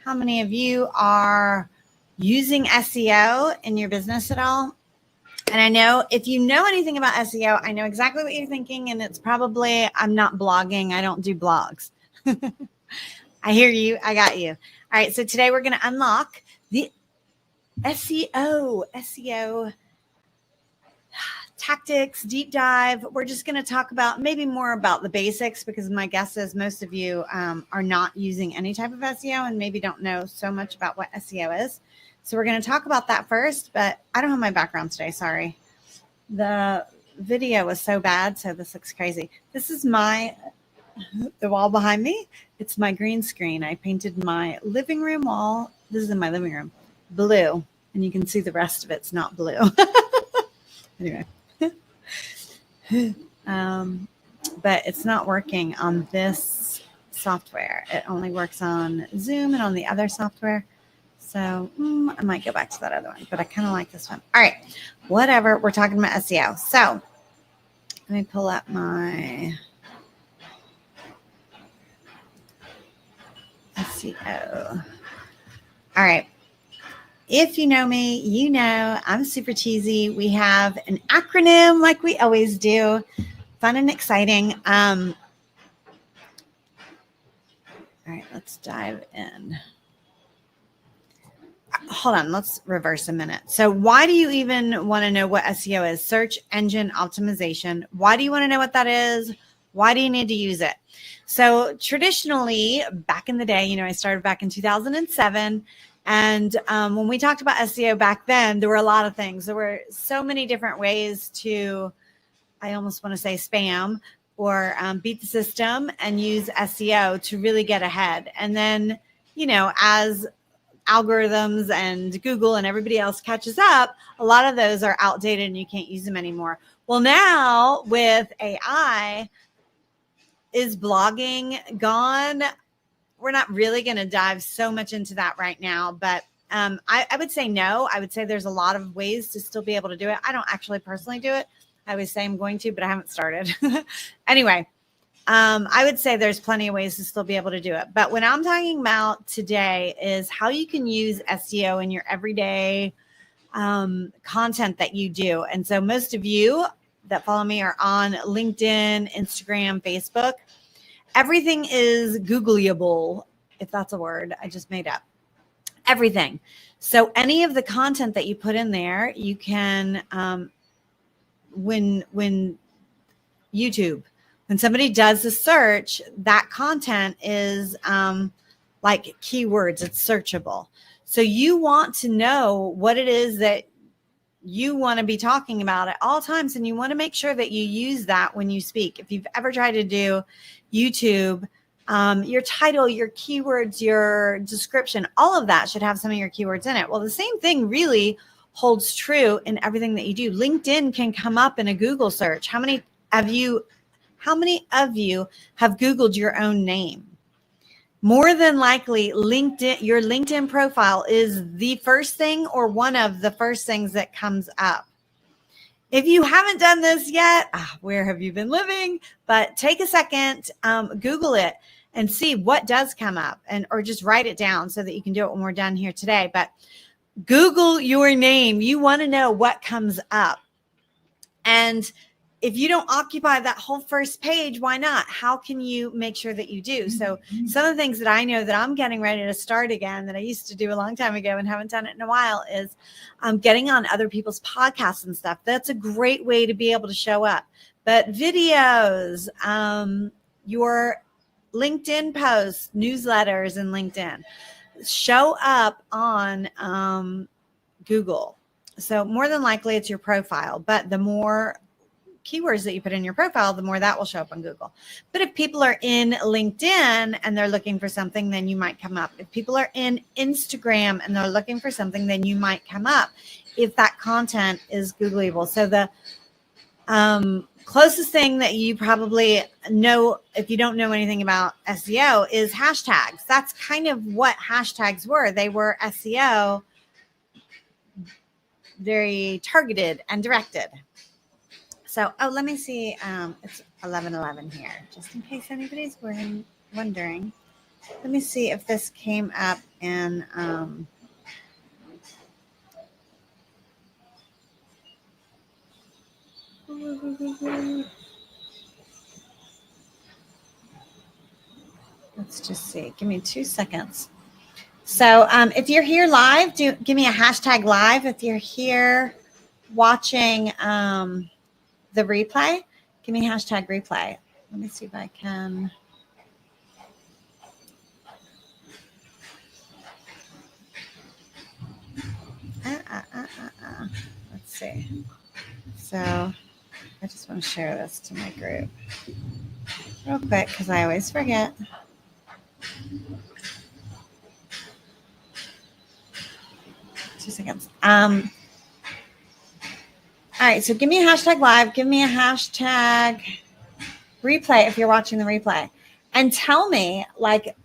how many of you are using SEO in your business at all? And I know if you know anything about SEO, I know exactly what you're thinking. And it's probably, I'm not blogging. I don't do blogs. I hear you. I got you. All right. So today we're going to unlock the SEO tactics, deep dive. We're just going to talk about maybe more about the basics, because my guess is most of you are not using any type of SEO and maybe don't know so much about what SEO is. So we're going to talk about that first, but I don't have my background today. Sorry. The video was so bad. So this looks crazy. This is the wall behind me. It's my green screen. I painted my living room wall. This is in my living room, blue. And you can see the rest of it's not blue. Anyway. But it's not working on this software. It only works on Zoom and on the other software. So I might go back to that other one, but I kind of like this one. All right, whatever. We're talking about SEO. So let me pull up my SEO. All right. If you know me, you know I'm super cheesy. We have an acronym like we always do. Fun and exciting. All right, let's dive in. Hold on, let's reverse a minute. So why do you even want to know what SEO is? Search engine optimization. Why do you want to know what that is? Why do you need to use it? So traditionally, back in the day, I started back in 2007. And when we talked about SEO back then, there were a lot of things. There were so many different ways to, I almost want to say spam or beat the system and use SEO to really get ahead. And then, as algorithms and Google and everybody else catches up, a lot of those are outdated and you can't use them anymore. Well, now with AI, is blogging gone? We're not really going to dive so much into that right now, but I would say no. I would say there's a lot of ways to still be able to do it. I don't actually personally do it. I always say I'm going to, but I haven't started. Anyway, I would say there's plenty of ways to still be able to do it. But what I'm talking about today is how you can use SEO in your everyday content that you do. And so most of you that follow me are on LinkedIn, Instagram, Facebook. Everything is Googleable, if that's a word I just made up. Everything. So any of the content that you put in there, you can, when somebody does a search, that content is like keywords. It's searchable. So you want to know what it is that you want to be talking about at all times, and you want to make sure that you use that when you speak. If you've ever tried to do YouTube, your title, your keywords, your description, all of that should have some of your keywords in it. Well, the same thing really holds true in everything that you do. LinkedIn can come up in a Google search. How many of you have Googled your own name? More than likely, your LinkedIn profile is the first thing or one of the first things that comes up. If you haven't done this yet, where have you been living? But take a second, Google it and see what does come up, or just write it down so that you can do it when we're done here today. But Google your name. You want to know what comes up. And if you don't occupy that whole first page, why not? How can you make sure that you do? So some of the things that I know that I'm getting ready to start again, that I used to do a long time ago and haven't done it in a while, is getting on other people's podcasts and stuff. That's a great way to be able to show up. But videos, your LinkedIn posts, newsletters in LinkedIn, show up on Google. So more than likely it's your profile, but the more keywords that you put in your profile, the more that will show up on Google. But if people are in LinkedIn and they're looking for something, then you might come up. If people are in Instagram and they're looking for something, then you might come up if that content is Googleable. So the closest thing that you probably know, if you don't know anything about SEO, is hashtags. That's kind of what hashtags were. They were SEO, very targeted and directed. So, let me see. It's 11:11 here, just in case anybody's wondering. Let me see if this came up in let's just see. Give me 2 seconds. So if you're here live, give me a hashtag live. If you're here watching the replay, give me hashtag replay. Let me see if I can. Let's see. So I just want to share this to my group real quick because I always forget. Two seconds. All right, so give me a hashtag live. Give me a hashtag replay if you're watching the replay. And tell me, like,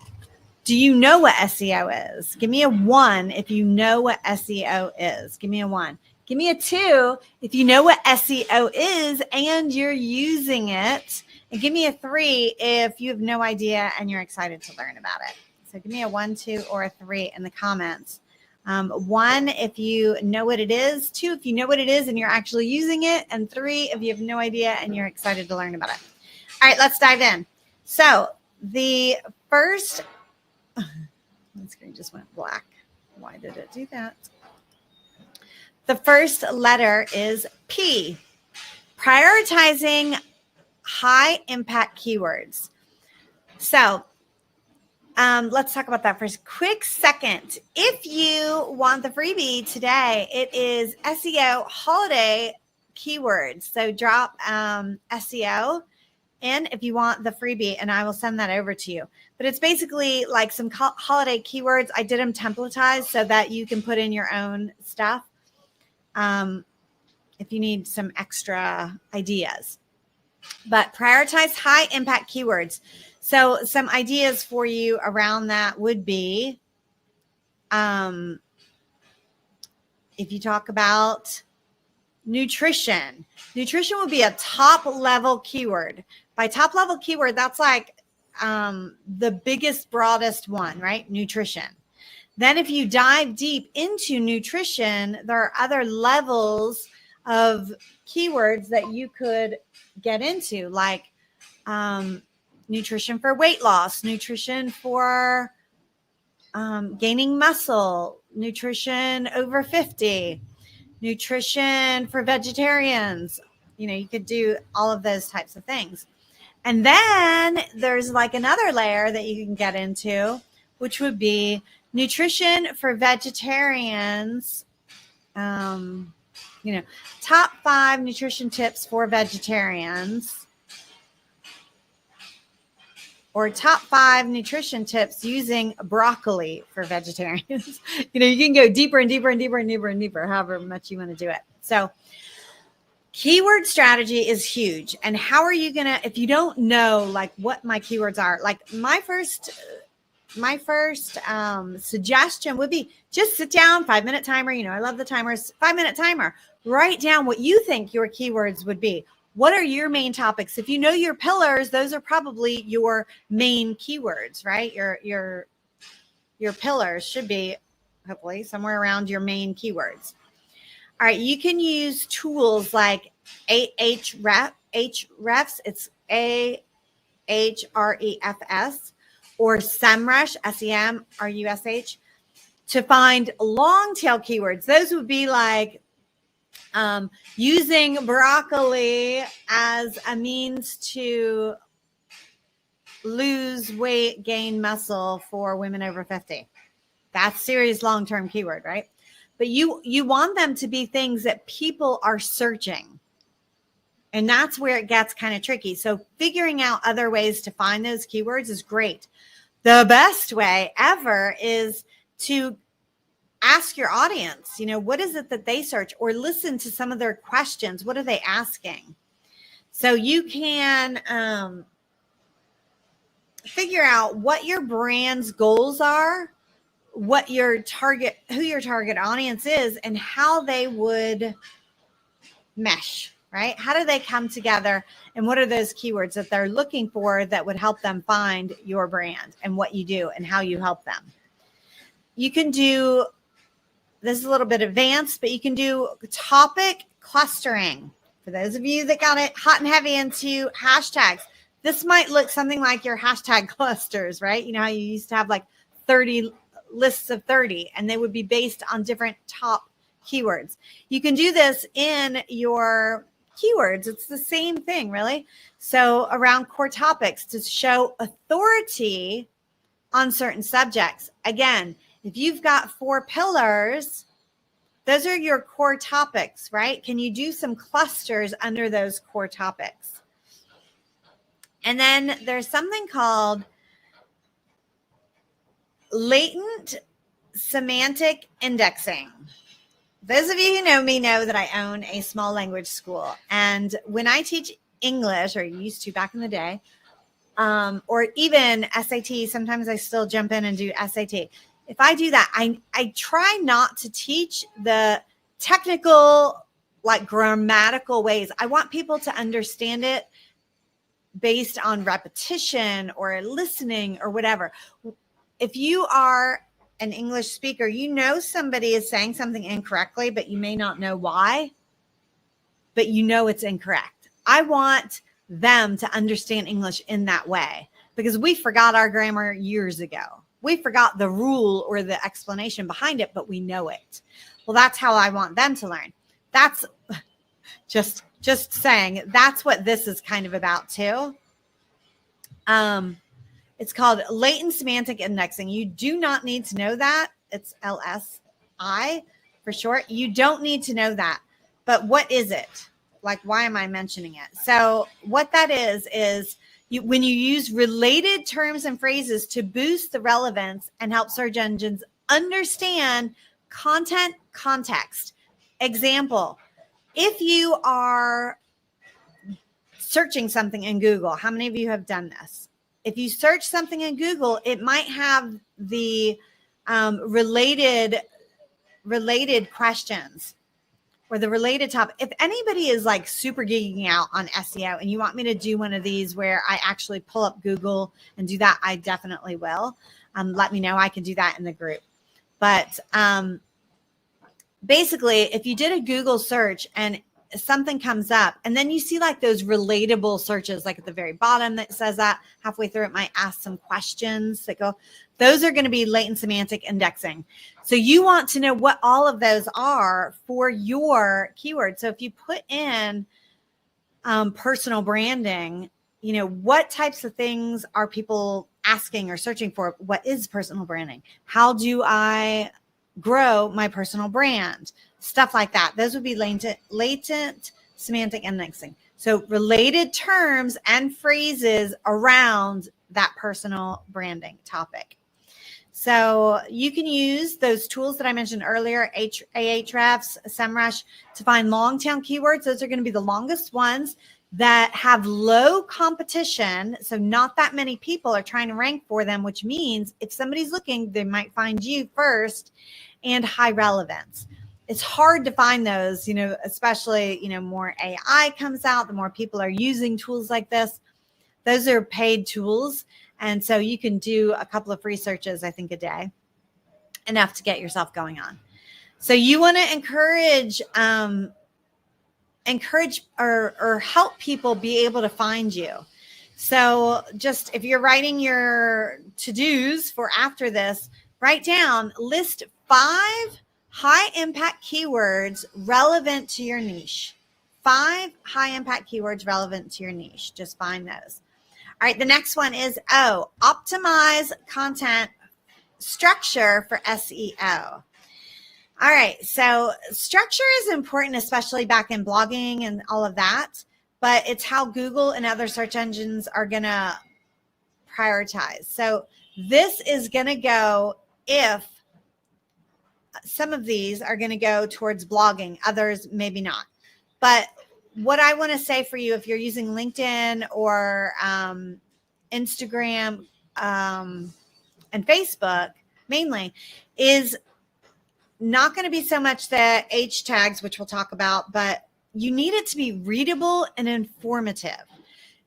do you know what SEO is? Give me a 1 if you know what SEO is. Give me a 1. Give me a 2 if you know what SEO is and you're using it. And give me a 3 if you have no idea and you're excited to learn about it. So give me a 1, 2, or a 3 in the comments. 1 if you know what it is, 2 if you know what it is and you're actually using it, and 3 if you have no idea and you're excited to learn about it. All right, let's dive in. So the first, my screen just went black. Why did it do that? The first letter is P, prioritizing high impact keywords. So let's talk about that for a quick second. If you want the freebie today, it is SEO holiday keywords. So drop SEO in if you want the freebie, and I will send that over to you. But it's basically like some holiday keywords. I did them templatized so that you can put in your own stuff if you need some extra ideas. But prioritize high impact keywords. So some ideas for you around that would be if you talk about nutrition would be a top level keyword. By top level keyword, that's like the biggest, broadest one, right? Nutrition. Then if you dive deep into nutrition, there are other levels of keywords that you could get into, like nutrition for weight loss, nutrition for gaining muscle, nutrition over 50, nutrition for vegetarians. You know, you could do all of those types of things. And then there's like another layer that you can get into, which would be nutrition for vegetarians. Top 5 nutrition tips for vegetarians, or top 5 nutrition tips using broccoli for vegetarians. You can go deeper and deeper and deeper and deeper and deeper, however much you want to do it. So keyword strategy is huge. And how are you going to, if you don't know like what my keywords are, like my first suggestion would be just sit down, 5-minute timer. I love the timers, 5-minute timer. Write down what you think your keywords would be. What are your main topics? If you know your pillars, those are probably your main keywords, right? Your pillars should be hopefully somewhere around your main keywords. All right, you can use tools like Ahrefs. It's Ahrefs, or SEMrush, SEMrush, to find long tail keywords. Those would be like using broccoli as a means to lose weight, gain muscle for women over 50. That's serious long-term keyword, right? But you want them to be things that people are searching. And that's where it gets kind of tricky. So figuring out other ways to find those keywords is great. The best way ever is to ask your audience, what is it that they search, or listen to some of their questions. What are they asking? So you can figure out what your brand's goals are, who your target audience is, and how they would mesh, right? How do they come together? And what are those keywords that they're looking for that would help them find your brand and what you do and how you help them? You can do, this is a little bit advanced, but you can do topic clustering. For those of you that got it hot and heavy into hashtags, this might look something like your hashtag clusters, right? You know how you used to have like 30 lists of 30, and they would be based on different top keywords. You can do this in your keywords. It's the same thing, really. So around core topics to show authority on certain subjects. Again, if you've got 4 pillars, those are your core topics, right? Can you do some clusters under those core topics? And then there's something called latent semantic indexing. Those of you who know me know that I own a small language school. And when I teach English, or used to back in the day, or even SAT, sometimes I still jump in and do SAT. If I do that, I try not to teach the technical, like grammatical ways. I want people to understand it based on repetition or listening or whatever. If you are an English speaker, you know somebody is saying something incorrectly, but you may not know why, but you know it's incorrect. I want them to understand English in that way because we forgot our grammar years ago. We forgot the rule or the explanation behind it, but we know it. Well, that's how I want them to learn. That's just saying, that's what this is kind of about too. It's called latent semantic indexing. You do not need to know that. It's LSI for short. You don't need to know that. But what is it? Like, why am I mentioning it? So what that is when you use related terms and phrases to boost the relevance and help search engines understand content context. Example, if you are searching something in Google, how many of you have done this? If you search something in Google, it might have the related questions or the related topic. If anybody is like super geeking out on SEO and you want me to do one of these where I actually pull up Google and do that, I definitely will. Let me know. I can do that in the group. But basically, if you did a Google search and something comes up and then you see like those relatable searches, like at the very bottom that says that, halfway through it might ask some questions that go, those are going to be latent semantic indexing. So you want to know what all of those are for your keyword. So if you put in personal branding, you know, what types of things are people asking or searching for? What is personal branding? How do I grow my personal brand? Stuff like that. Those would be latent semantic indexing. So related terms and phrases around that personal branding topic. So you can use those tools that I mentioned earlier, Ahrefs, SEMrush, to find long tail keywords. Those are going to be the longest ones that have low competition. So not that many people are trying to rank for them, which means if somebody's looking, they might find you first, and high relevance. It's hard to find those, you know, especially, you know, more AI comes out, the more people are using tools like this. Those are paid tools. And so you can do a couple of free searches, I think, a day, enough to get yourself going on. So you want to encourage or help people be able to find you. So just if you're writing your to-dos for after this, write down, list 5 high impact keywords relevant to your niche. 5 high impact keywords relevant to your niche. Just find those. All right. The next one is optimize content structure for SEO. All right. So structure is important, especially back in blogging and all of that, but it's how Google and other search engines are going to prioritize. So this is going to go, if some of these are going to go towards blogging, others maybe not. But what I want to say for you, if you're using LinkedIn or Instagram and Facebook mainly, is not going to be so much the H tags, which we'll talk about, but you need it to be readable and informative.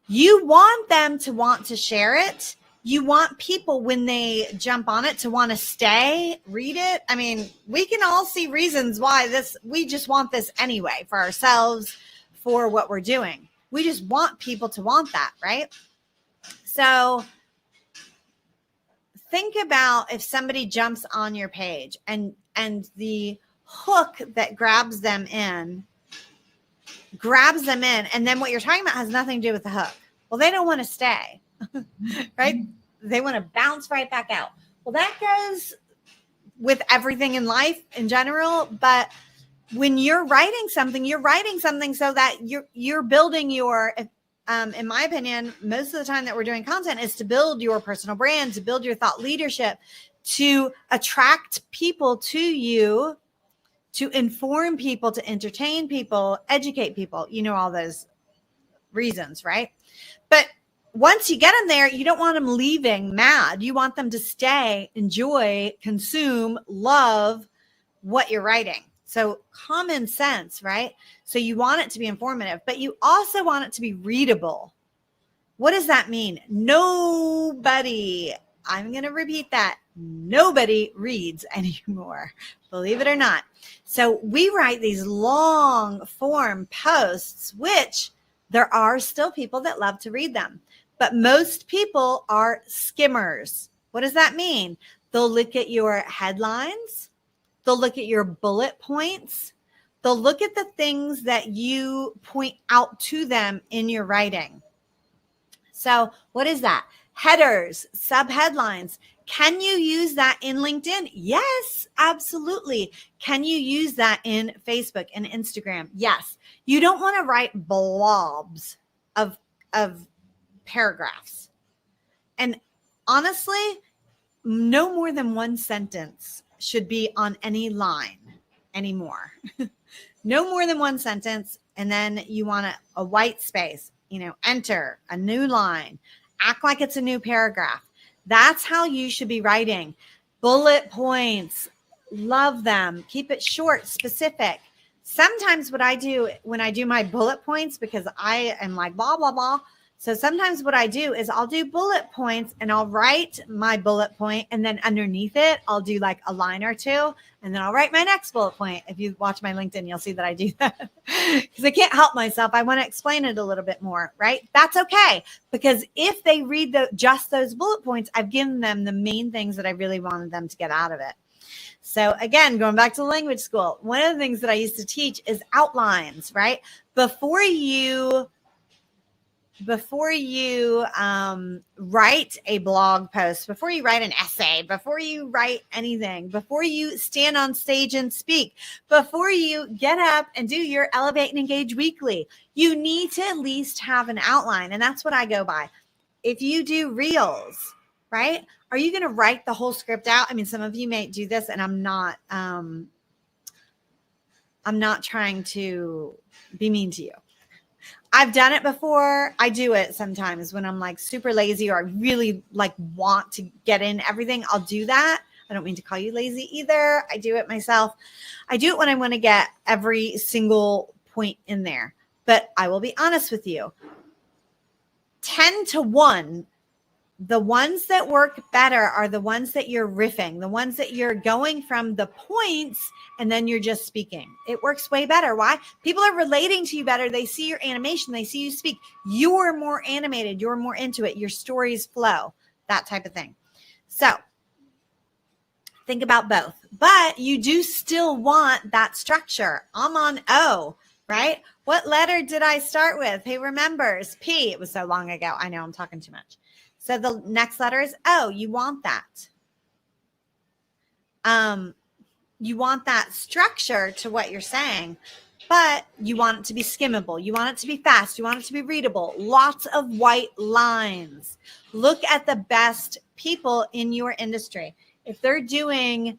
You want them to want to share it. You want people, when they jump on it, to want to stay, read it. I mean, we can all see reasons why we just want this anyway for ourselves, for what we're doing. We just want people to want that, right? So think about if somebody jumps on your page and the hook that grabs them in, and then what you're talking about has nothing to do with the hook. Well, they don't want to stay, right? They want to bounce right back out. Well, that goes with everything in life in general, but when you're writing something so that you're building your, in my opinion, most of the time that we're doing content is to build your personal brand, to build your thought leadership, to attract people to you, to inform people, to entertain people, educate people, all those reasons, right? But once you get them there, you don't want them leaving mad. You want them to stay, enjoy, consume, love what you're writing. So common sense, right? So you want it to be informative, but you also want it to be readable. What does that mean? Nobody, I'm going to repeat that, nobody reads anymore, believe it or not. So we write these long form posts, which there are still people that love to read them, but most people are skimmers. What does that mean? They'll look at your headlines. They'll look at your bullet points. They'll look at the things that you point out to them in your writing. So what is that? Headers, subheadlines. Can you use that in LinkedIn? Yes, absolutely. Can you use that in Facebook and Instagram? Yes. You don't want to write blobs of paragraphs. And honestly, no more than one sentence should be on any line anymore. No more than one sentence. And then you want a white space, enter a new line, act like it's a new paragraph. That's how you should be writing. Bullet points, love them. Keep it short, specific. Sometimes what I do when I do my bullet points, because I am like blah, blah, blah. So sometimes what I do is I'll do bullet points and I'll write my bullet point, and then underneath it, I'll do like a line or two, and then I'll write my next bullet point. If you watch my LinkedIn, you'll see that I do that because I can't help myself. I want to explain it a little bit more, right? That's okay, because if they read just those bullet points, I've given them the main things that I really wanted them to get out of it. So again, going back to language school, one of the things that I used to teach is outlines, right? Before you write a blog post, before you write an essay, before you write anything, before you stand on stage and speak, before you get up and do your Elevate and Engage weekly, you need to at least have an outline. And that's what I go by. If you do reels, right? Are you going to write the whole script out? I mean, some of you may do this, and I'm not trying to be mean to you. I've done it before. I do it sometimes when I'm like super lazy, or I really like want to get in everything. I'll do that. I don't mean to call you lazy either. I do it myself. I do it when I want to get every single point in there. But I will be honest with you. 10-1, the ones that work better are the ones that you're riffing, the ones that you're going from the points and then you're just speaking. It works way better. Why? People are relating to you better. They see your animation. They see you speak. You're more animated. You're more into it. Your stories flow, that type of thing. So think about both. But you do still want that structure. I'm on O, right? What letter did I start with? Who remembers? P. It was so long ago. I know I'm talking too much. So the next letter is O. You want that. You want that structure to what you're saying, but you want it to be skimmable. You want it to be fast. You want it to be readable. Lots of white lines. Look at the best people in your industry. If they're doing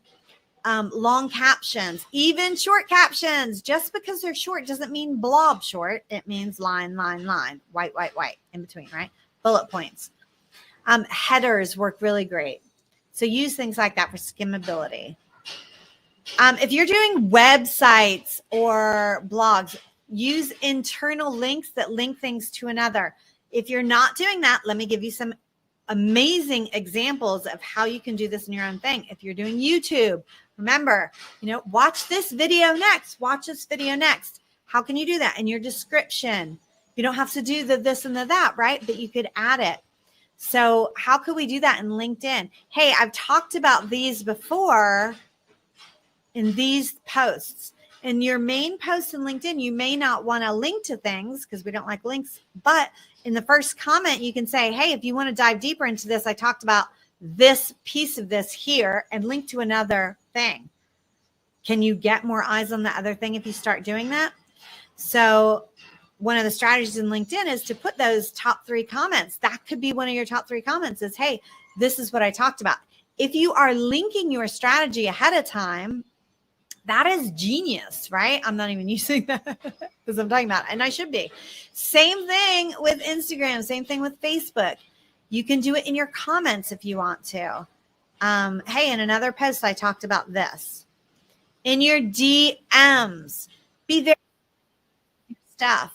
long captions, even short captions, just because they're short doesn't mean blob short. It means line, line, line, white, white, white in between, right? Bullet points. Headers work really great. So use things like that for skimmability. If you're doing websites or blogs, Use internal links that link things to another. If you're not doing that, let me give you some amazing examples of how you can do this in your own thing. If you're doing YouTube, remember, watch this video next. Watch this video next. How can you do that? In your description. You don't have to do the this and the that, right? But you could add it. So how could we do that in LinkedIn? Hey, I've talked about these before in these posts. In your main post in LinkedIn, you may not want to link to things because we don't like links. But in the first comment, you can say, hey, if you want to dive deeper into this, I talked about this piece of this here and link to another thing. Can you get more eyes on the other thing if you start doing that? So one of the strategies in LinkedIn is to put those top 3 comments. That could be one of your top 3 comments is, hey, this is what I talked about. If you are linking your strategy ahead of time, that is genius, right? I'm not even using that because I'm talking about it, and I should be. Same thing with Instagram, same thing with Facebook. You can do it in your comments if you want to. Hey, in another post, I talked about this. In your DMs, be very stuff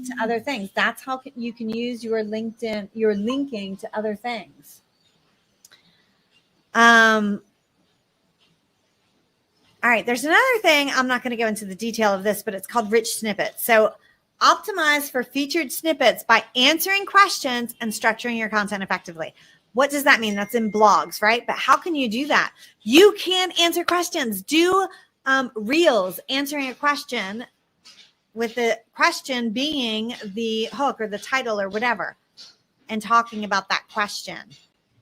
to other things. That's how you can use your LinkedIn, your linking to other things. All right, there's another thing. I'm not going to go into the detail of this, but it's called rich snippets. So optimize for featured snippets by answering questions and structuring your content effectively. What does that mean? That's in blogs, right? But how can you do that? You can answer questions. Do reels answering a question with the question being the hook or the title or whatever and talking about that question,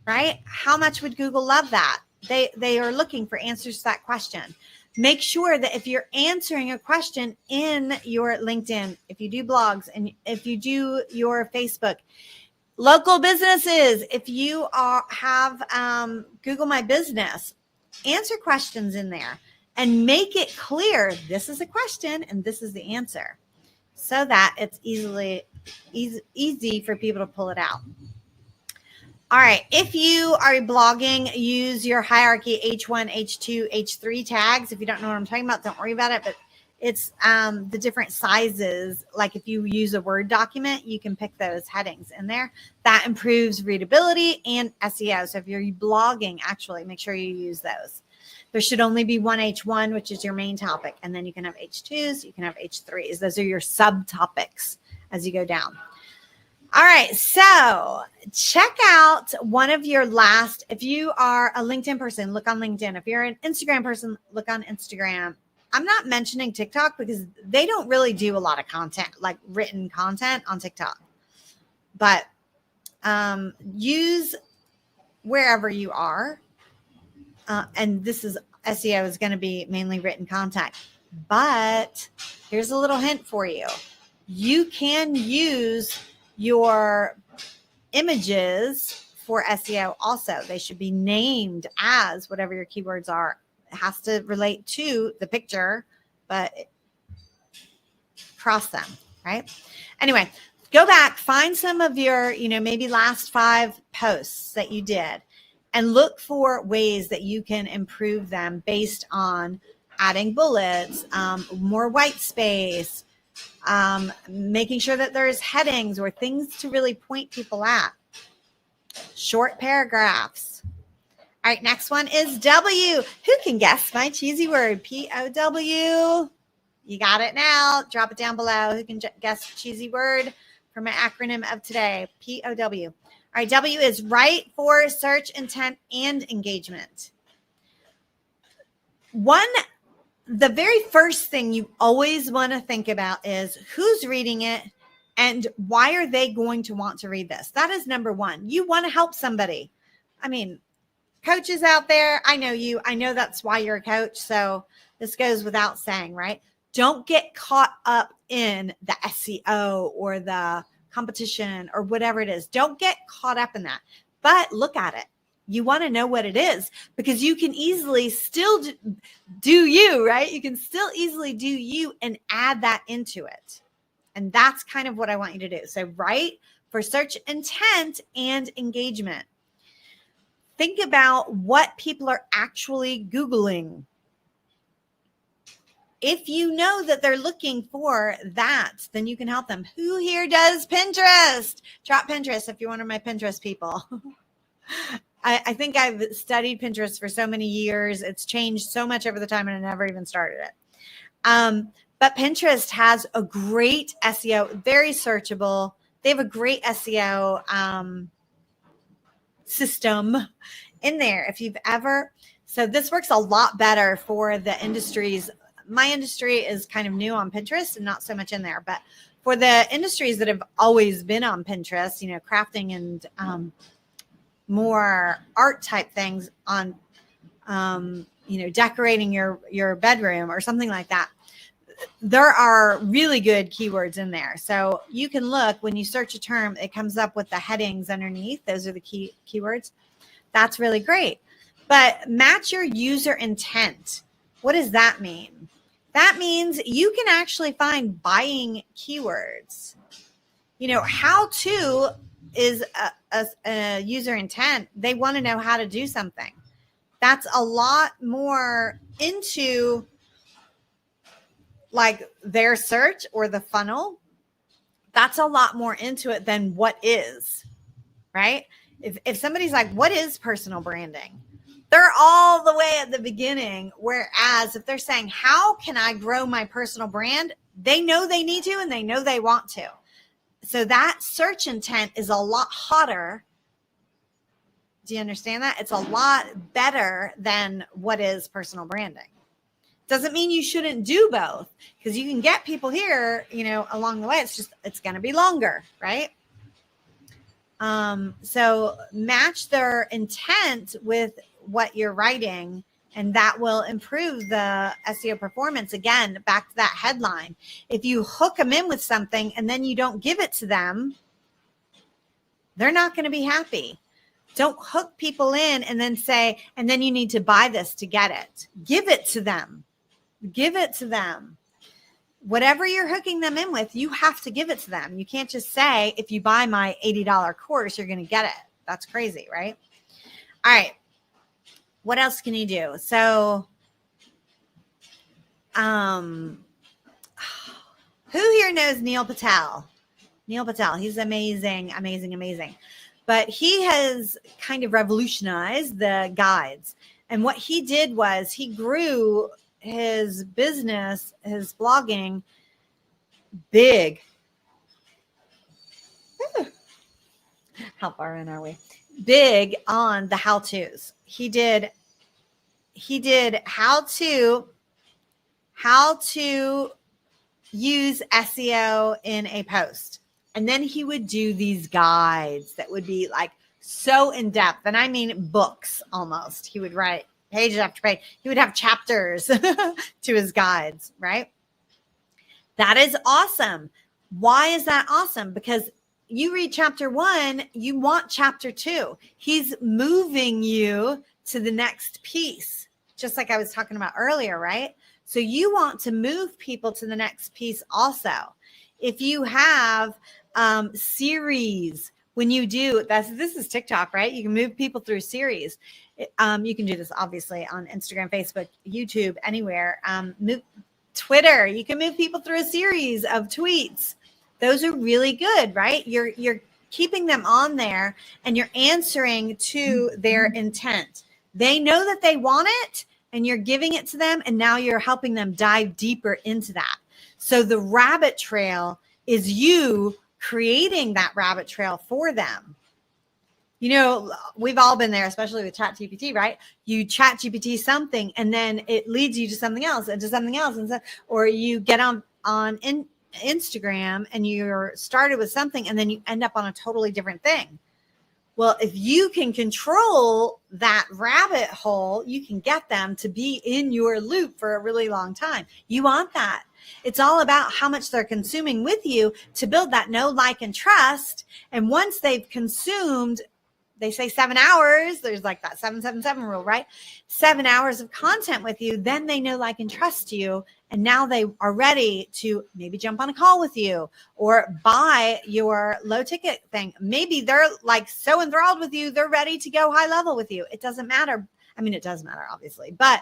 right? How much would Google love that? They are looking for answers to that question. Make sure that if you're answering a question in your LinkedIn, if you do blogs and if you do your Facebook, local businesses, if you have Google My Business, answer questions in there and make it clear this is a question and this is the answer so that it's easy for people to pull it out. All right. If you are blogging, use your hierarchy H1, H2, H3 tags. If you don't know what I'm talking about, don't worry about it. But it's the different sizes. Like if you use a Word document, you can pick those headings in there. That improves readability and SEO. So if you're blogging, actually, make sure you use those. There should only be one H1, which is your main topic. And then you can have H2s, you can have H3s. Those are your subtopics as you go down. All right, so check out one of your last, if you are a LinkedIn person, look on LinkedIn. If you're an Instagram person, look on Instagram. I'm not mentioning TikTok because they don't really do a lot of content, like written content on TikTok. But use wherever you are. And this is SEO is going to be mainly written content. But here's a little hint for you. You can use your images for SEO also. They should be named as whatever your keywords are. It has to relate to the picture, but cross them, right? Anyway, go back, find some of your, maybe last 5 posts that you did and look for ways that you can improve them based on adding bullets, more white space, making sure that there's headings or things to really point people at. Short paragraphs. All right, next one is W. Who can guess my cheesy word? POW. You got it now. Drop it down below. Who can guess the cheesy word for my acronym of today? POW. All right, W is right for search intent and engagement. The very first thing you always want to think about is who's reading it and why are they going to want to read this? That is number one. You want to help somebody. I mean, coaches out there, I know you. I know that's why you're a coach. So this goes without saying, right? Don't get caught up in the SEO or the competition or whatever it is. Don't get caught up in that. But look at it. You want to know what it is because you can easily still do you, right? You can still easily do you and add that into it. And that's kind of what I want you to do. So write for search intent and engagement. Think about what people are actually Googling. if you know that they're looking for that, then you can help them. Who here does Pinterest? Drop Pinterest if you're one of my Pinterest people. I think I've studied Pinterest for so many years. It's changed so much over the time, and I never even started it. But Pinterest has a great SEO, very searchable. They have a great SEO system in there. If you've ever, so this works a lot better for the industries. My industry is kind of new on Pinterest and not so much in there, but for the industries that have always been on Pinterest, crafting and more art type things on, decorating your bedroom or something like that. There are really good keywords in there. So you can look when you search a term, it comes up with the headings underneath. Those are the keywords. That's really great. But match your user intent. What does that mean? That means you can actually find buying keywords. How to is a user intent. They want to know how to do something. That's a lot more into like their search or the funnel. That's a lot more into it than what is, right? If somebody's like, what is personal branding? They're all the way at the beginning. Whereas if they're saying, how can I grow my personal brand? They know they need to, and they know they want to. So that search intent is a lot hotter. Do you understand that? It's a lot better than what is personal branding. Doesn't mean you shouldn't do both, because you can get people here, along the way. It's going to be longer, right? So match their intent with what you're writing, and that will improve the SEO performance. Again, back to that headline. If you hook them in with something and then you don't give it to them, they're not going to be happy. Don't hook people in and then say, and then you need to buy this to get it. Give it to them. Give it to them. Whatever you're hooking them in with, you have to give it to them. You can't just say, if you buy my $80 course, you're going to get it. That's crazy, right? All right. What else can you do? So, who here knows Neil Patel? Neil Patel, he's amazing, amazing, amazing. But he has kind of revolutionized the guides. And what he did was he grew his business, his blogging, big. How far in are we? Big on the how-tos. He did how to use SEO in a post. And then he would do these guides that would be like so in depth. And I mean books almost. He would write pages after page. He would have chapters to his guides, right? That is awesome. Why is that awesome? Because you read chapter 1, you want chapter 2. He's moving you to the next piece, just like I was talking about earlier, right? So you want to move people to the next piece also. If you have series, when you do, this is TikTok, right? You can move people through series. You can do this obviously on Instagram, Facebook, YouTube, anywhere. Twitter, you can move people through a series of tweets. Those are really good, right? You're keeping them on there and you're answering to their intent. They know that they want it and you're giving it to them, and now you're helping them dive deeper into that. So the rabbit trail is you creating that rabbit trail for them. We've all been there, especially with ChatGPT, right? You ChatGPT something and then it leads you to something else and to something else. Or you get on Instagram and you're started with something and then you end up on a totally different thing. Well, if you can control that rabbit hole, you can get them to be in your loop for a really long time. You want that. It's all about how much they're consuming with you to build that know, like, and trust. And once they've consumed, they say 7 hours, there's like that 777 rule, right? 7 hours of content with you, then they know, like, and trust you. And now they are ready to maybe jump on a call with you or buy your low ticket thing. Maybe they're like so enthralled with you, they're ready to go high level with you. It doesn't matter. I mean, it does matter, obviously, but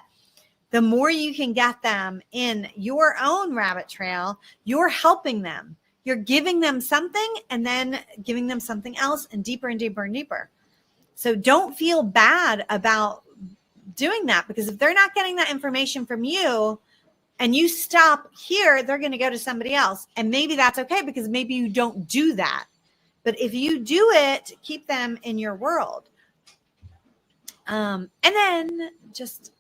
the more you can get them in your own rabbit trail, you're helping them. You're giving them something and then giving them something else and deeper and deeper and deeper. So don't feel bad about doing that, because if they're not getting that information from you and you stop here, they're going to go to somebody else. And maybe that's okay, because maybe you don't do that. But if you do it, keep them in your world. And then just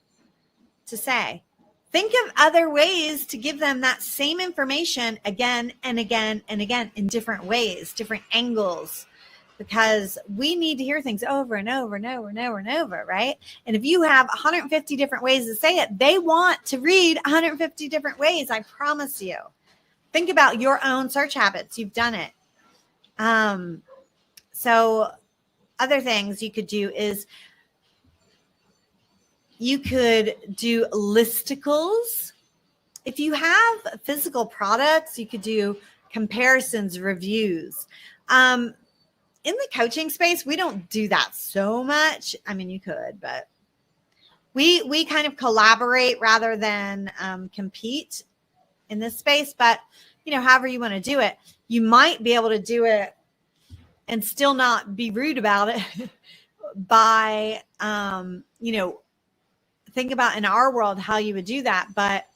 to say, think of other ways to give them that same information again and again and again in different ways, different angles, because we need to hear things over and over and over and over and over, right? And if you have 150 different ways to say it, they want to read 150 different ways, I promise you. Think about your own search habits. You've done it. So other things you could do is you could do listicles. If you have physical products, you could do comparisons, reviews. In the coaching space, we don't do that so much. I mean, you could, but we kind of collaborate rather than compete in this space. But, however you want to do it, you might be able to do it and still not be rude about it by, think about in our world how you would do that, but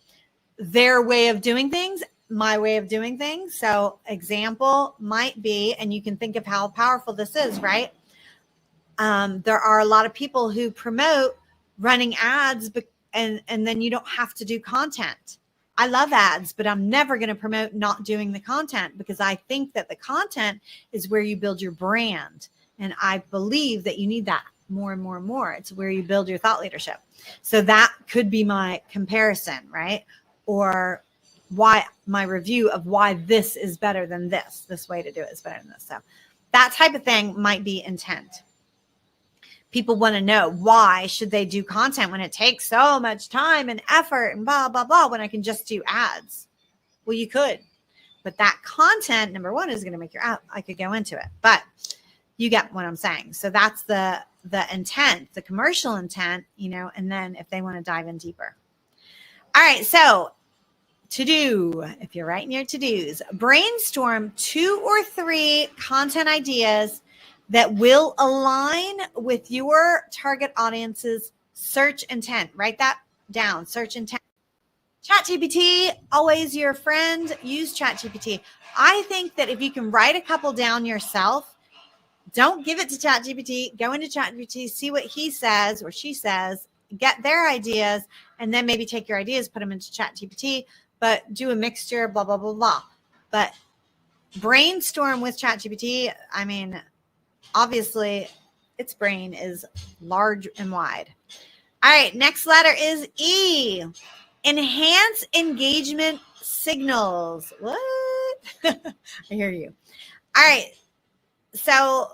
their way of doing things, my way of doing things. So example might be, and you can think of how powerful this is, right? There are a lot of people who promote running ads, and then you don't have to do content. I love ads, but I'm never going to promote not doing the content, because I think that the content is where you build your brand. And I believe that you need that more and more and more. It's where you build your thought leadership. So that could be my comparison, right? Or why my review of why this is better than this. This way to do it is better than this. So that type of thing might be intent. People want to know, why should they do content when it takes so much time and effort and blah, blah, blah, when I can just do ads? Well, you could, but that content, number one, is going to make your app. I could go into it, but you get what I'm saying. So that's the intent, the commercial intent, and then if they want to dive in deeper. All right. So to do, if you're writing your to-dos, brainstorm 2 or 3 content ideas that will align with your target audience's search intent. Write that down, search intent. ChatGPT, always your friend. Use ChatGPT. I think that if you can write a couple down yourself, don't give it to ChatGPT. Go into ChatGPT, see what he says or she says, get their ideas, and then maybe take your ideas, put them into ChatGPT, but do a mixture, blah, blah, blah, blah. But brainstorm with ChatGPT. I mean, obviously, its brain is large and wide. All right, next letter is E. Enhance engagement signals. What? I hear you. All right. So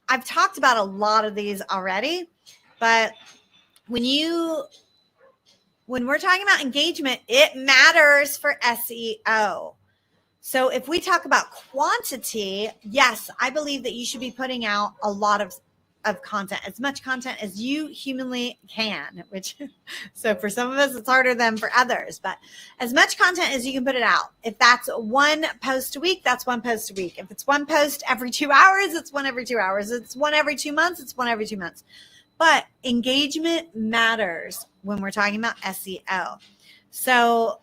I've talked about a lot of these already, but when we're talking about engagement, it matters for SEO. So if we talk about quantity, yes, I believe that you should be putting out a lot of content, as much content as you humanly can, so for some of us, it's harder than for others, but as much content as you can put it out. If that's 1 post a week, that's 1 post a week. If it's 1 post every 2 hours, it's 1 every 2 hours. It's 1 every 2 months, it's 1 every 2 months. But engagement matters when we're talking about SEO. So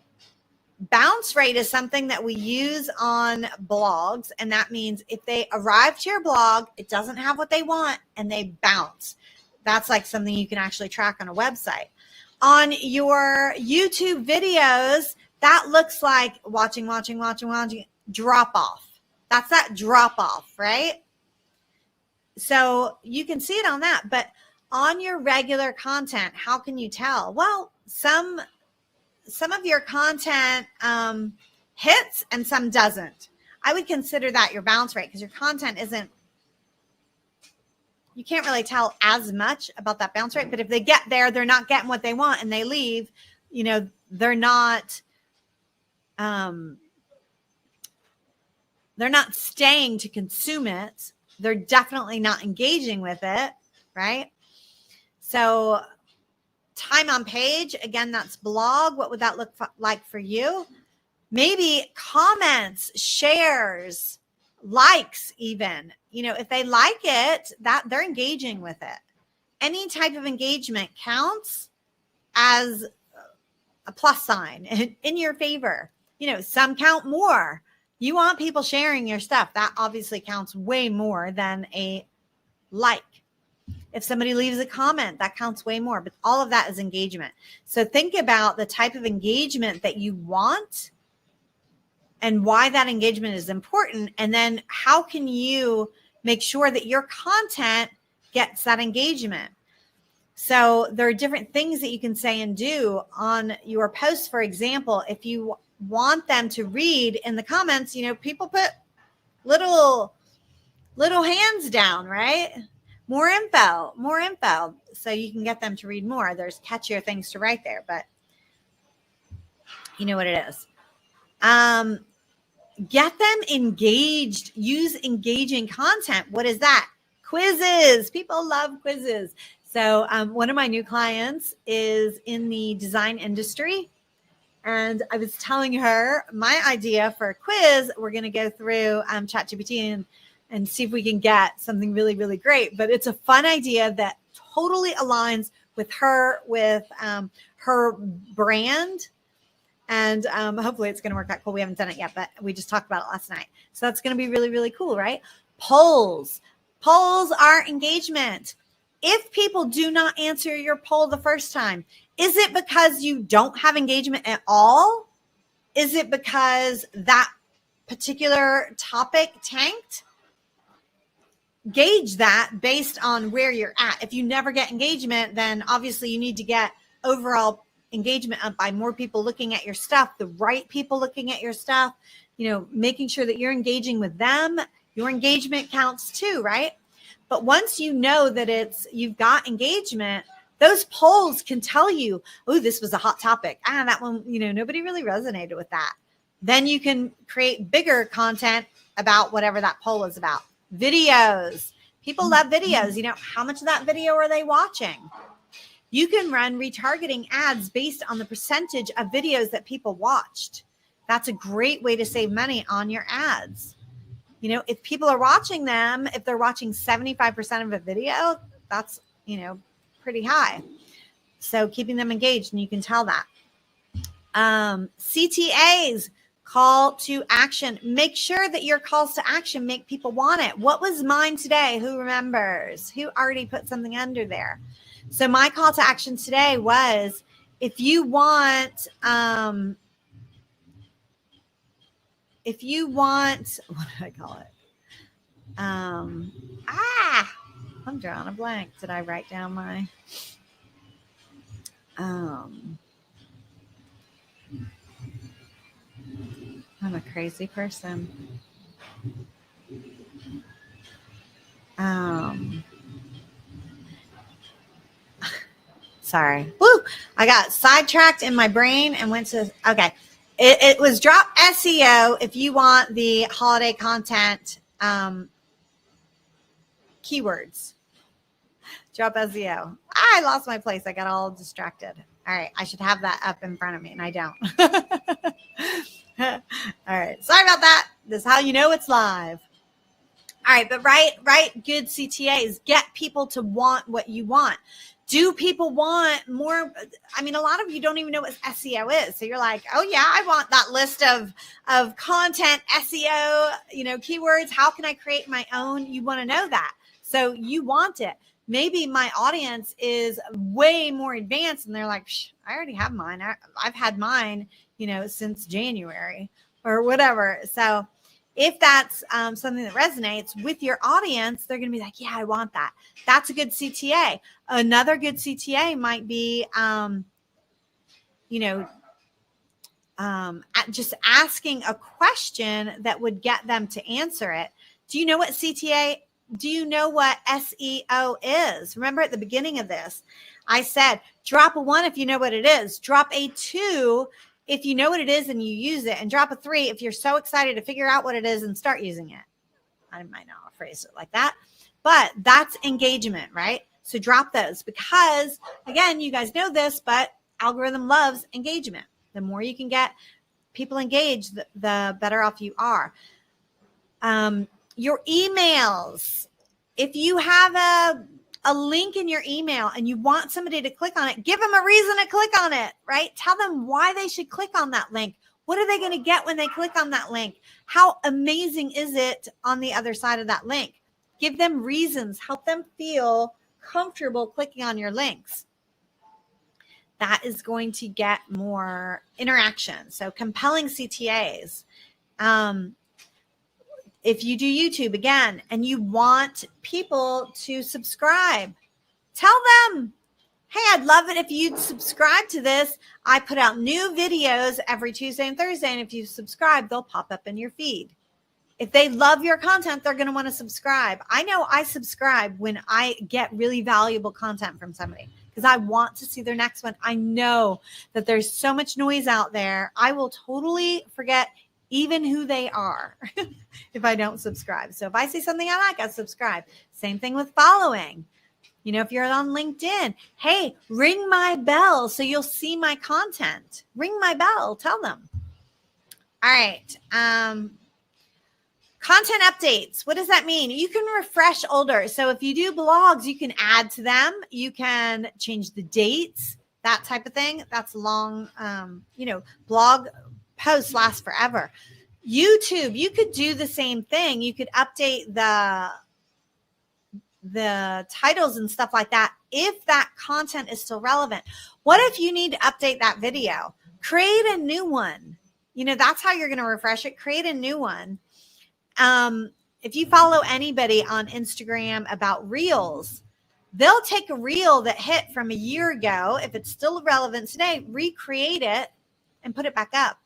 bounce rate is something that we use on blogs. And that means if they arrive to your blog, it doesn't have what they want and they bounce. That's like something you can actually track on a website. On your YouTube videos, that looks like watching, drop off. That's that drop off, right? So you can see it on that. But on your regular content, how can you tell? Well, some of your content hits and some doesn't. I would consider that your bounce rate, because your content you can't really tell as much about that bounce rate. But if they get there, they're not getting what they want and they leave, they're not staying to consume it. They're definitely not engaging with it, right? So time on page. Again, that's blog. What would that look like for you? Maybe comments, shares, likes even. If they like it, that they're engaging with it. Any type of engagement counts as a plus sign in your favor. Some count more. You want people sharing your stuff. That obviously counts way more than a like. If somebody leaves a comment, that counts way more. But all of that is engagement. So think about the type of engagement that you want and why that engagement is important. And then how can you make sure that your content gets that engagement? So there are different things that you can say and do on your posts. For example, if you want them to read in the comments, people put little hands down, right? More info. So you can get them to read more. There's catchier things to write there, but you know what it is. Get them engaged. Use engaging content. What is that? Quizzes. People love quizzes. So one of my new clients is in the design industry. And I was telling her my idea for a quiz. We're going to go through ChatGPT and see if we can get something really, really great. But it's a fun idea that totally aligns with her brand. And hopefully it's going to work out cool. We haven't done it yet, but we just talked about it last night. So that's going to be really, really cool, right? Polls are engagement. If people do not answer your poll the first time, is it because you don't have engagement at all? Is it because that particular topic tanked? Gauge that based on where you're at. If you never get engagement, then obviously you need to get overall engagement up by more people looking at your stuff, the right people looking at your stuff, making sure that you're engaging with them. Your engagement counts too, right? But once you know that you've got engagement, those polls can tell you, oh, this was a hot topic. That one, nobody really resonated with that. Then you can create bigger content about whatever that poll is about. Videos. People love videos. How much of that video are they watching? You can run retargeting ads based on the percentage of videos that people watched. That's a great way to save money on your ads. If people are watching them, if they're watching 75% of a video, that's, pretty high. So keeping them engaged, and you can tell that. CTAs, call to action. Make sure that your calls to action make people want it. What was mine today? Who remembers? Who already put something under there? So my call to action today was, if you want, what did I call it? I'm drawing a blank. Did I write down my, I'm a crazy person. Sorry. Woo! I got sidetracked in my brain and went to, okay. It was drop SEO if you want the holiday content keywords. Drop SEO. I lost my place. I got all distracted. All right. I should have that up in front of me, and I don't. All right. Sorry about that. This is how you know it's live. All right. But write good CTAs. Get people to want what you want. Do people want more? I mean, a lot of you don't even know what SEO is. So you're like, oh yeah, I want that list of content, SEO, keywords. How can I create my own? You want to know that. So you want it. Maybe my audience is way more advanced and they're like, I already have mine. I've had mine, since January or whatever. So if that's something that resonates with your audience, they're going to be like, yeah, I want that. That's a good CTA. Another good CTA might be, just asking a question that would get them to answer it. Do you know what CTA? Do you know what SEO is? Remember at the beginning of this, I said, drop a 1 if you know what it is. Drop a 2 if you know what it is and you use it, and drop a 3 if you're so excited to figure out what it is and start using it. I might not phrase it like that, but that's engagement, right? So drop those because, again, you guys know this, but algorithm loves engagement. The more you can get people engaged, the better off you are. Your emails. If you have a link in your email and you want somebody to click on it, give them a reason to click on it, right? Tell them why they should click on that link. What are they going to get when they click on that link? How amazing is it on the other side of that link? Give them reasons. Help them feel comfortable clicking on your links. That is going to get more interaction. So compelling CTAs. If you do YouTube again and you want people to subscribe, tell them, hey, I'd love it if you'd subscribe to this. I put out new videos every Tuesday and Thursday, and if you subscribe, they'll pop up in your feed. If they love your content, they're going to want to subscribe. I know I subscribe when I get really valuable content from somebody because I want to see their next one. I know that there's so much noise out there. I will totally forget even who they are if I don't subscribe. So if I see something I like, I subscribe. Same thing with following. You know, if you're on LinkedIn, hey, ring my bell so you'll see my content. Ring my bell, tell them. All right. Content updates. What does that mean? You can refresh older. So if you do blogs, you can add to them. You can change the dates, that type of thing. That's long, blog posts last forever. YouTube, you could do the same thing. You could update the titles and stuff like that if that content is still relevant. What if you need to update that video? Create a new one. You know, that's how you're going to refresh it. Create a new one. If you follow anybody on Instagram about reels, they'll take a reel that hit from a year ago. If it's still relevant today, recreate it and put it back up.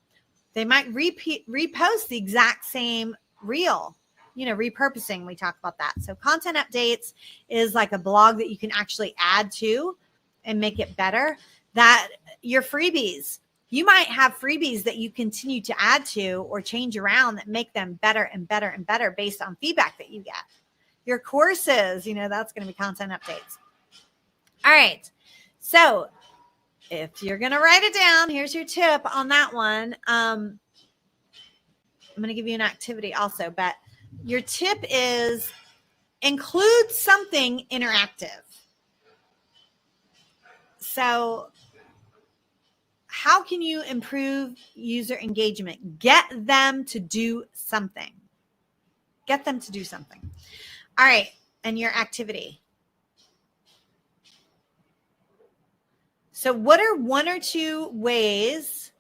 They might repost the exact same reel, repurposing. We talk about that. So content updates is like a blog that you can actually add to and make it better. That your freebies, you might have freebies that you continue to add to or change around that make them better and better and better based on feedback that you get. Your courses, that's going to be content updates. All right. So if you're going to write it down, here's your tip on that one. I'm going to give you an activity also, but your tip is include something interactive. So how can you improve user engagement? Get them to do something. Get them to do something. All right. And your activity. So what are one or two ways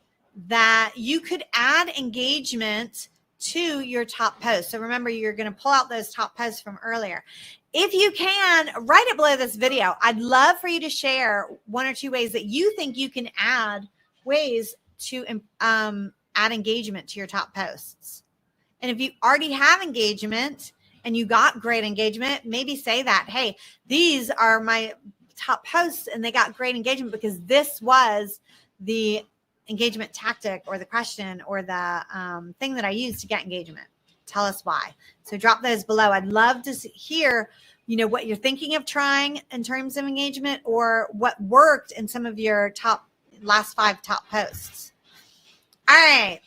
that you could add engagement to your top post? So remember, you're going to pull out those top posts from earlier. If you can, write it below this video. I'd love for you to share one or two ways that you think you can add ways to add engagement to your top posts. And if you already have engagement and you got great engagement, maybe say that, hey, these are my top posts and they got great engagement because this was the engagement tactic or the question or the thing that I used to get engagement. Tell us why. So drop those below. I'd love to hear, what you're thinking of trying in terms of engagement or what worked in some of your last 5 top posts. All right.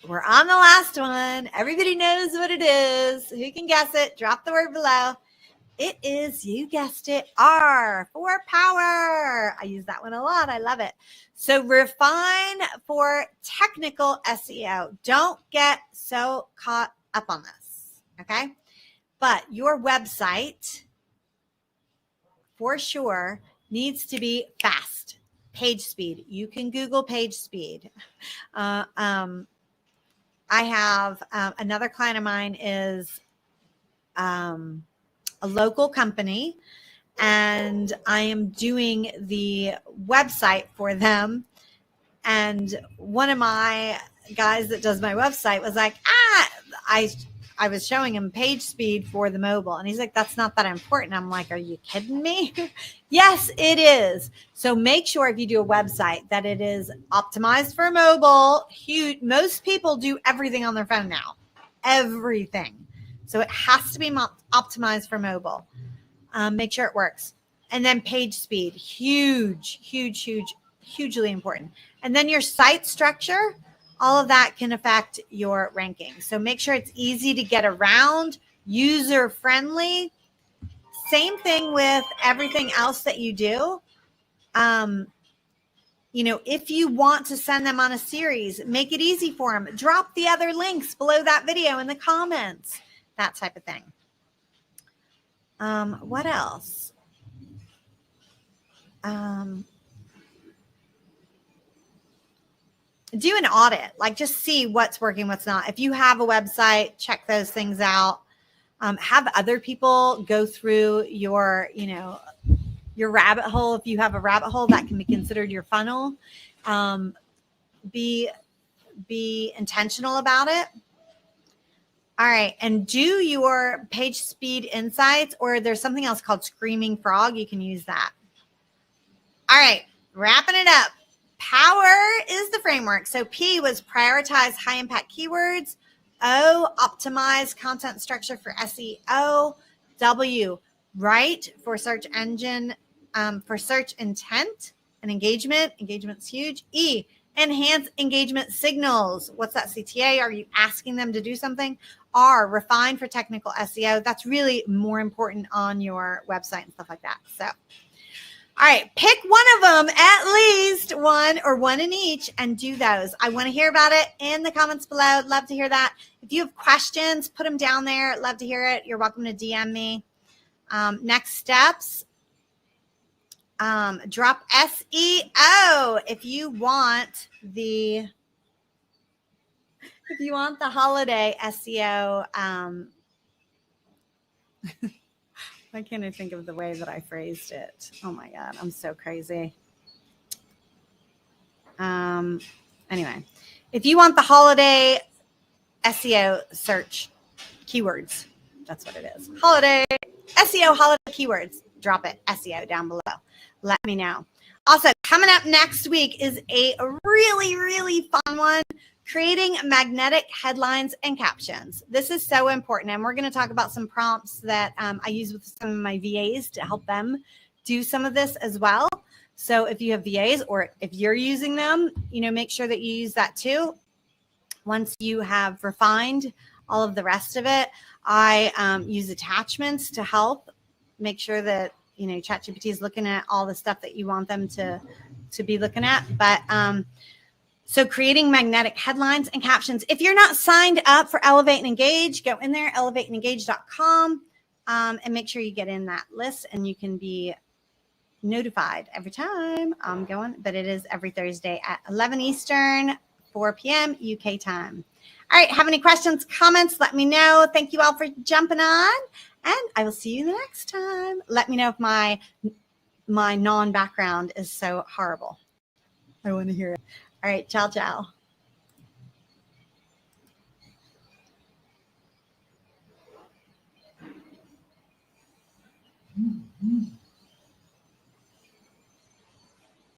We're on the last one. Everybody knows what it is. Who can guess it? Drop the word below. It is, you guessed it, R for power. I use that one a lot. I love it. So refine for technical SEO. Don't get so caught up on this, okay? But your website, for sure, needs to be fast. Page speed. You can Google page speed. I have another client of mine is a local company, and I am doing the website for them. And one of my guys that does my website was like, I was showing him page speed for the mobile. And he's like, that's not that important. I'm like, are you kidding me? Yes, it is. So make sure if you do a website that it is optimized for mobile. Huge. Most people do everything on their phone now. Everything. So it has to be optimized for mobile. Make sure it works. And then page speed, hugely important. And then your site structure, all of that can affect your ranking. So make sure it's easy to get around, user friendly. Same thing with everything else that you do. If you want to send them on a series, make it easy for them. Drop the other links below that video in the comments, that type of thing. What else? Do an audit, like just see what's working, what's not. If you have a website, check those things out. Have other people go through your rabbit hole. If you have a rabbit hole, that can be considered your funnel. Be intentional about it. All right. And do your page speed insights, or there's something else called Screaming Frog. You can use that. All right. Wrapping it up. Power is the framework. So P was prioritize high impact keywords. O, optimize content structure for SEO. W, write for search engine, for search intent and engagement. Engagement's huge. E, enhance engagement signals. What's that CTA? Are you asking them to do something? R, refine for technical SEO. That's really more important on your website and stuff like that. So, all right, pick one of them, at least one or one in each, and do those. I want to hear about it in the comments below. Love to hear that. If you have questions, put them down there. Love to hear it. You're welcome to DM me. Next steps, drop SEO. If you want the holiday SEO, why can't I think of the way that I phrased it? Oh my God, I'm so crazy. Anyway, if you want the holiday SEO search keywords, that's what it is. Holiday SEO, holiday keywords, drop it, SEO down below. Let me know. Also, coming up next week is a really, really fun one. Creating magnetic headlines and captions. This is so important. And we're going to talk about some prompts that I use with some of my VAs to help them do some of this as well. So if you have VAs or if you're using them, make sure that you use that too. Once you have refined all of the rest of it, I use attachments to help make sure that, ChatGPT is looking at all the stuff that you want them to be looking at. But so creating magnetic headlines and captions. If you're not signed up for Elevate and Engage, go in there, elevateandengage.com, and make sure you get in that list and you can be notified every time I'm going. But it is every Thursday at 11 Eastern, 4 p.m. UK time. All right. Have any questions, comments? Let me know. Thank you all for jumping on, and I will see you the next time. Let me know if my non-background is so horrible. I want to hear it. All right. Ciao, ciao. Mm-hmm.